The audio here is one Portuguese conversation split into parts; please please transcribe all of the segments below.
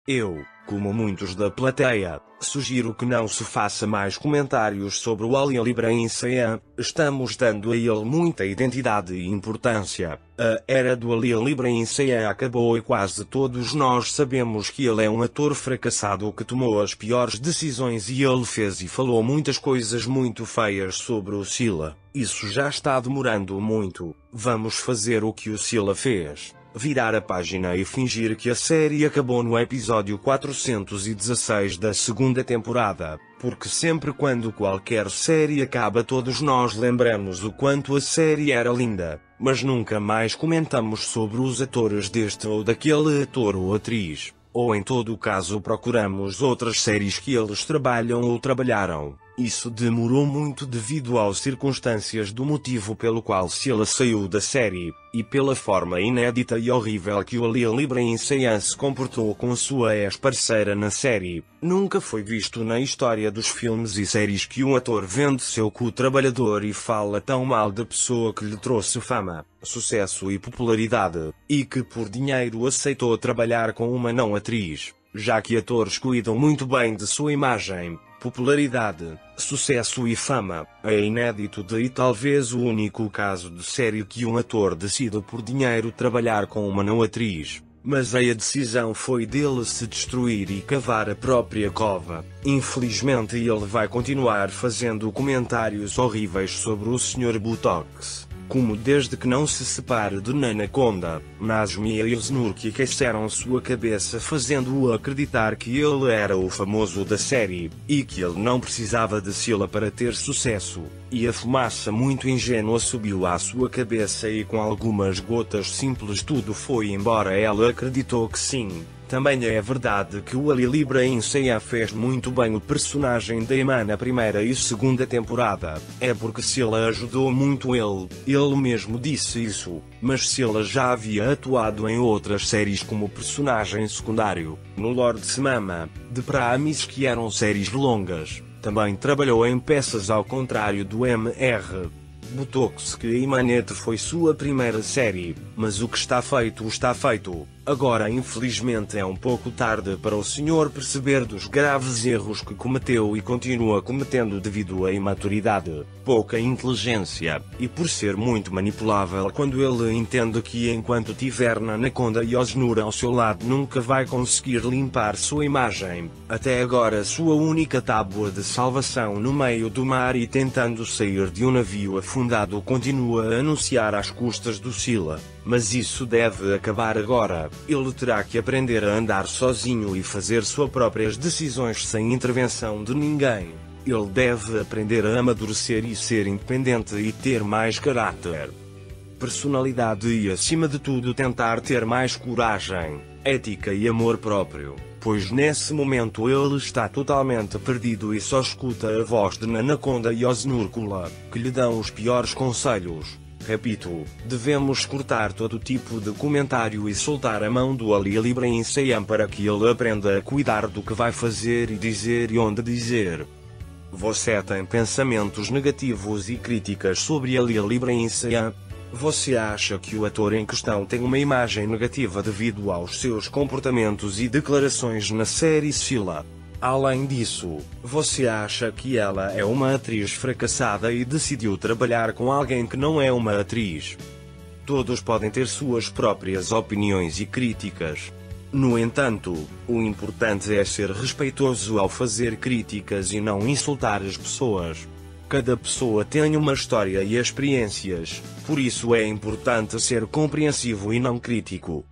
Eu, como muitos da plateia, sugiro que não se faça mais comentários sobre o Ali Ibrahim Saian. Estamos dando a ele muita identidade e importância. A era do Ali Ibrahim Saian acabou e quase todos nós sabemos que ele é um ator fracassado que tomou as piores decisões e ele fez e falou muitas coisas muito feias sobre o Sila. Isso já está demorando muito. Vamos fazer o que o Sila fez. Virar a página e fingir que a série acabou no episódio 416 da segunda temporada, porque sempre quando qualquer série acaba todos nós lembramos o quanto a série era linda, mas nunca mais comentamos sobre os atores deste ou daquele ator ou atriz, ou em todo caso procuramos outras séries que eles trabalham ou trabalharam. Isso demorou muito devido às circunstâncias do motivo pelo qual Sila saiu da série, e pela forma inédita e horrível que o Ali Ibrahim Saian se comportou com sua ex-parceira na série. Nunca foi visto na história dos filmes e séries que um ator vende seu co-trabalhador e fala tão mal da pessoa que lhe trouxe fama, sucesso e popularidade, e que por dinheiro aceitou trabalhar com uma não atriz, já que atores cuidam muito bem de sua imagem, popularidade, sucesso e fama. É inédito e talvez o único caso de série que um ator decida por dinheiro trabalhar com uma não atriz, mas aí a decisão foi dele se destruir e cavar a própria cova. Infelizmente ele vai continuar fazendo comentários horríveis sobre o Sr. Botox, como desde que não se separe de Nanaconda, Nazmi e Ilznur que aqueceram sua cabeça fazendo-o acreditar que ele era o famoso da série, e que ele não precisava de Sila para ter sucesso, e a fumaça muito ingênua subiu à sua cabeça e com algumas gotas simples tudo foi embora. Ela acreditou que sim. Também é verdade que o Ali Ibrahim Saian fez muito bem o personagem da Iman na primeira e segunda temporada. É porque Sila ajudou muito ele mesmo disse isso, mas Sila já havia atuado em outras séries como personagem secundário, no Lord Smama, de Pramis que eram séries longas. Também trabalhou em peças ao contrário do Mr. Botox que Imanete foi sua primeira série, mas o que está feito está feito. Agora infelizmente é um pouco tarde para o senhor perceber dos graves erros que cometeu e continua cometendo devido à imaturidade, pouca inteligência, e por ser muito manipulável quando ele entende que enquanto tiver Nanaconda e Ilznur ao seu lado nunca vai conseguir limpar sua imagem. Até agora sua única tábua de salvação no meio do mar e tentando sair de um navio afundado continua a anunciar às custas do Sila. Mas isso deve acabar agora. Ele terá que aprender a andar sozinho e fazer suas próprias decisões sem intervenção de ninguém. Ele deve aprender a amadurecer e ser independente e ter mais caráter, personalidade e acima de tudo tentar ter mais coragem, ética e amor próprio, pois nesse momento ele está totalmente perdido e só escuta a voz de Nanaconda e Ilznur que lhe dão os piores conselhos. Repito, devemos cortar todo tipo de comentário e soltar a mão do Ali Ibrahim Saian para que ele aprenda a cuidar do que vai fazer e dizer e onde dizer. Você tem pensamentos negativos e críticas sobre Ali Ibrahim Saian? Você acha que o ator em questão tem uma imagem negativa devido aos seus comportamentos e declarações na série Sila? Além disso, você acha que ela é uma atriz fracassada e decidiu trabalhar com alguém que não é uma atriz? Todos podem ter suas próprias opiniões e críticas. No entanto, o importante é ser respeitoso ao fazer críticas e não insultar as pessoas. Cada pessoa tem uma história e experiências, por isso é importante ser compreensivo e não crítico.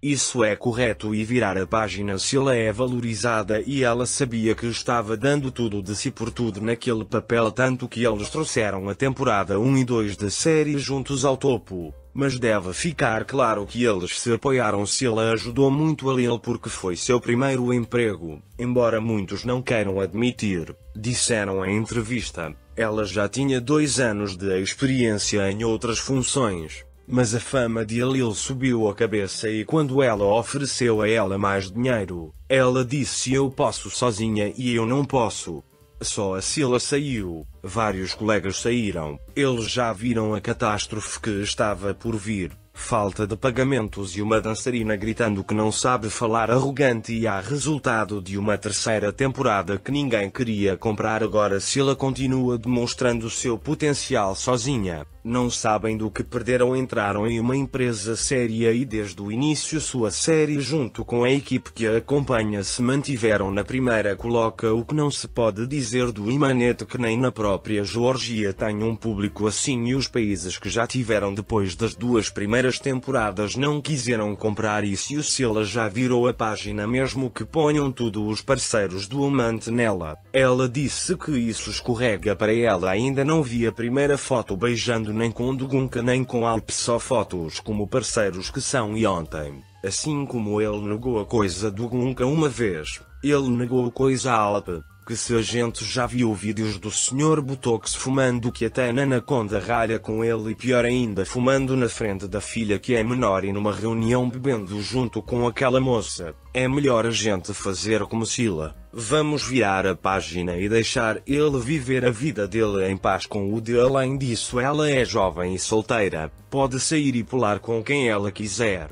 Isso é correto e virar a página. Sila é valorizada e ela sabia que estava dando tudo de si por tudo naquele papel, tanto que eles trouxeram a temporada 1 e 2 da série juntos ao topo. Mas deve ficar claro que eles se apoiaram. Sila ajudou muito a Lil porque foi seu primeiro emprego, embora muitos não queiram admitir, disseram em entrevista. Ela já tinha 2 anos de experiência em outras funções. Mas a fama de Alil subiu a cabeça e quando ela ofereceu a ela mais dinheiro, ela disse: eu posso sozinha e eu não posso. Só a Sila saiu, vários colegas saíram, eles já viram a catástrofe que estava por vir. falta de pagamentos e uma dançarina gritando que não sabe falar arrogante e há resultado de uma terceira temporada que ninguém queria comprar. Agora Scylla continua demonstrando seu potencial sozinha. Não sabem do que perderam, entraram em uma empresa séria e desde o início sua série junto com a equipe que a acompanha se mantiveram na primeira coloca, o que não se pode dizer do Imanete que nem na própria Geórgia tem um público assim, e os países que já tiveram depois das 2 primeiras temporadas não quiseram comprar isso e o Scylla já virou a página mesmo que ponham tudo os parceiros do amante nela. Ela disse que isso escorrega para ela, ainda não vi a primeira foto beijando nem com Dugunca nem com Alp, só fotos como parceiros que são, e ontem, assim como ele negou a coisa do Gunca uma vez, ele negou a coisa a Alp, que se a gente já viu vídeos do Sr. Botox fumando que até na Anaconda ralha com ele, e pior ainda fumando na frente da filha que é menor e numa reunião bebendo junto com aquela moça. É melhor a gente fazer como Scylla. Vamos virar a página e deixar ele viver a vida dele em paz com o de. Além disso, ela é jovem e solteira, pode sair e pular com quem ela quiser.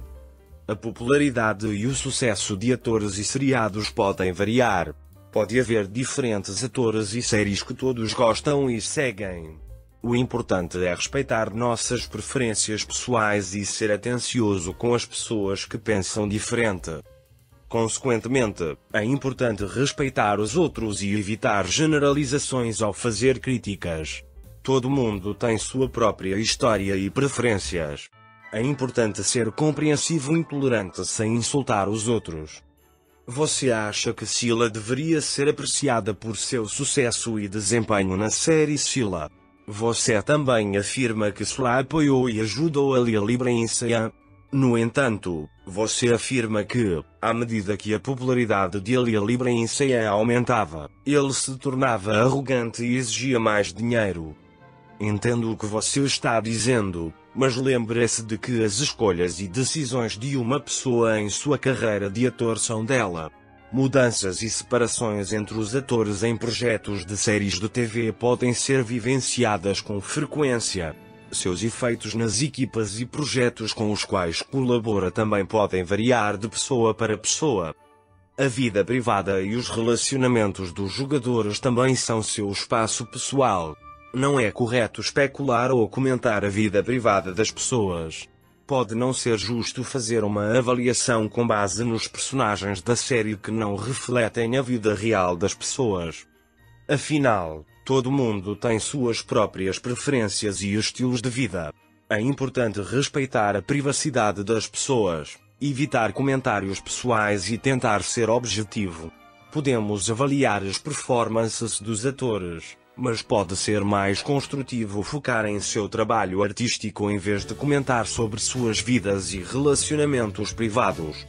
A popularidade e o sucesso de atores e seriados podem variar. Pode haver diferentes atores e séries que todos gostam e seguem. O importante é respeitar nossas preferências pessoais e ser atencioso com as pessoas que pensam diferente. Consequentemente, é importante respeitar os outros e evitar generalizações ao fazer críticas. Todo mundo tem sua própria história e preferências. É importante ser compreensivo e tolerante sem insultar os outros. Você acha que Scylla deveria ser apreciada por seu sucesso e desempenho na série Scylla? Você também afirma que Scylla apoiou e ajudou a Lia Librenseia. No entanto, você afirma que, à medida que a popularidade de Lia Librenseia aumentava, ele se tornava arrogante e exigia mais dinheiro. Entendo o que você está dizendo, mas lembre-se de que as escolhas e decisões de uma pessoa em sua carreira de ator são dela. Mudanças e separações entre os atores em projetos de séries de TV podem ser vivenciadas com frequência. Seus efeitos nas equipas e projetos com os quais colabora também podem variar de pessoa para pessoa. A vida privada e os relacionamentos dos jogadores também são seu espaço pessoal. Não é correto especular ou comentar a vida privada das pessoas. Pode não ser justo fazer uma avaliação com base nos personagens da série que não refletem a vida real das pessoas. Afinal, todo mundo tem suas próprias preferências e estilos de vida. É importante respeitar a privacidade das pessoas, evitar comentários pessoais e tentar ser objetivo. Podemos avaliar as performances dos atores, mas pode ser mais construtivo focar em seu trabalho artístico em vez de comentar sobre suas vidas e relacionamentos privados.